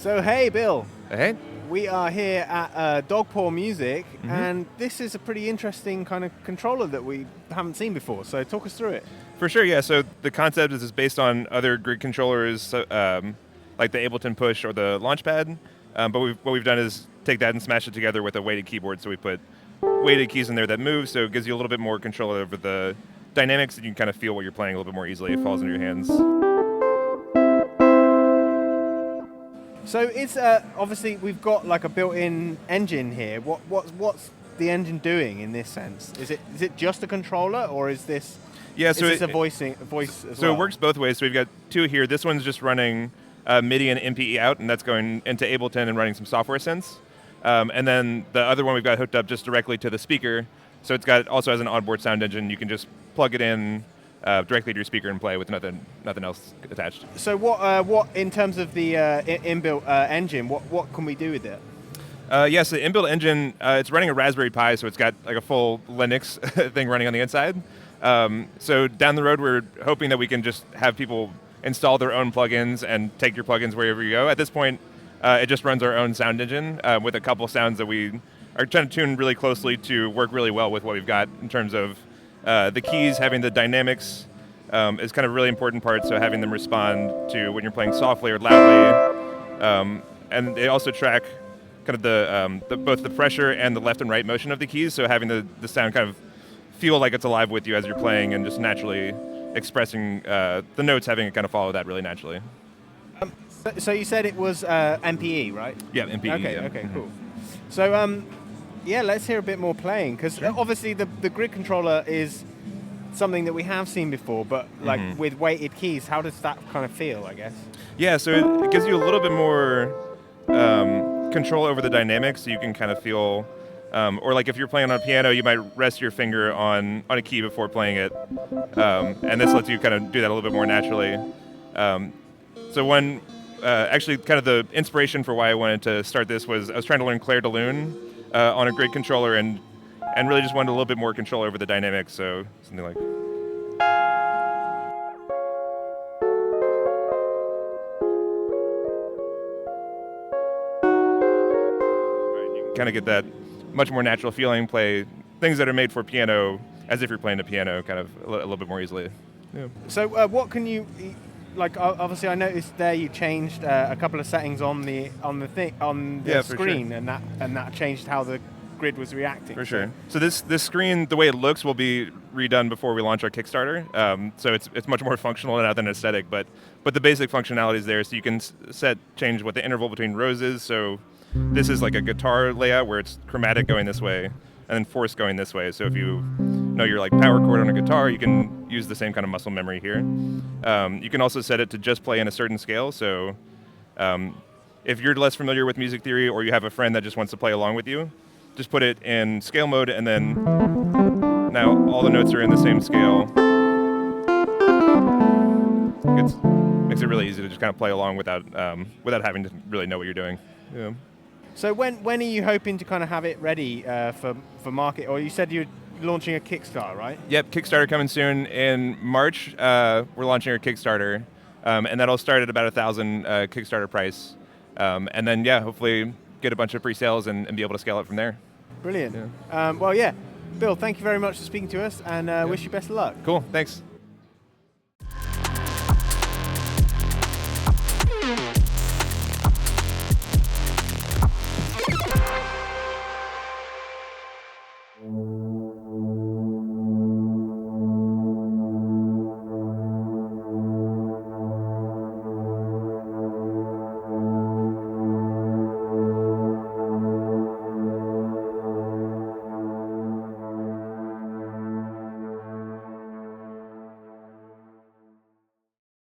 So hey, Bill. Hey. We are here at Dogpaw Music, and this is a pretty interesting kind of controller that we haven't seen before. So talk us through it. For sure, yeah. So the concept is based on other grid controllers, like the Ableton Push or the Launchpad. But what we've done is take that and smash it together with a weighted keyboard. So we put weighted keys in there that move, so it gives you a little bit more control over the dynamics, and you can kind of feel what you're playing a little bit more easily. It falls into your hands. So it's obviously we've got like a built-in engine here. What's the engine doing in this sense? Is it just a controller, or is this? Yeah, so is this a voice as well? So it works both ways. So we've got two here. This one's just running MIDI and MPE out, and that's going into Ableton and running some software synths. And then the other one we've got hooked up just directly to the speaker. So it's also has an onboard sound engine. You can just plug it in directly to your speaker and play with nothing else attached. So what in terms of the inbuilt engine, what can we do with it? Yes, the inbuilt engine, it's running a Raspberry Pi, so it's got like a full Linux thing running on the inside. So down the road, we're hoping that we can just have people install their own plugins and take your plugins wherever you go. At this point, it just runs our own sound engine with a couple sounds that we are trying to tune really closely to work really well with what we've got in terms of the keys. Having the dynamics is kind of a really important part, so having them respond to when you're playing softly or loudly. And they also track kind of both the pressure and the left and right motion of the keys, so having the sound kind of feel like it's alive with you as you're playing and just naturally expressing the notes, having it kind of follow that really naturally. So you said it was MPE, right? Yeah, MPE. Okay, yeah. okay, cool. So yeah, let's hear a bit more playing, because obviously the grid controller is something that we have seen before, but like with weighted keys, how does that kind of feel, I guess? Yeah, so it gives you a little bit more control over the dynamics, so you can kind of feel, or like if you're playing on a piano, you might rest your finger on a key before playing it, and this lets you kind of do that a little bit more naturally. So actually kind of the inspiration for why I wanted to start this was I was trying to learn Clair de Lune on a grid controller, and really just wanted a little bit more control over the dynamics, so something like... Kind of get that much more natural feeling, play things that are made for piano as if you're playing a piano kind of a little bit more easily. Yeah. So what can you, like obviously I noticed there you changed a couple of settings on the screen, sure. and that changed how the grid was reacting. For sure. So this screen, the way it looks, will be redone before we launch our Kickstarter. So it's much more functional now than aesthetic, but the basic functionality is there. So you can change what the interval between rows is. So this is like a guitar layout where it's chromatic going this way and then force going this way. So if you know your like power chord on a guitar, you can use the same kind of muscle memory here. You can also set it to just play in a certain scale. So if you're less familiar with music theory, or you have a friend that just wants to play along with you, just put it in scale mode, and then now all the notes are in the same scale. Makes it really easy to just kind of play along without having to really know what you're doing. Yeah. So when are you hoping to kind of have it ready for market? Or you said you're launching a Kickstarter, right? Yep, Kickstarter coming soon in March. We're launching our Kickstarter, and that'll start at about 1,000 Kickstarter price, and then hopefully get a bunch of pre-sales and be able to scale it from there. Brilliant. Yeah. Well, yeah, Bill, thank you very much for speaking to us, and wish you best of luck. Cool, thanks.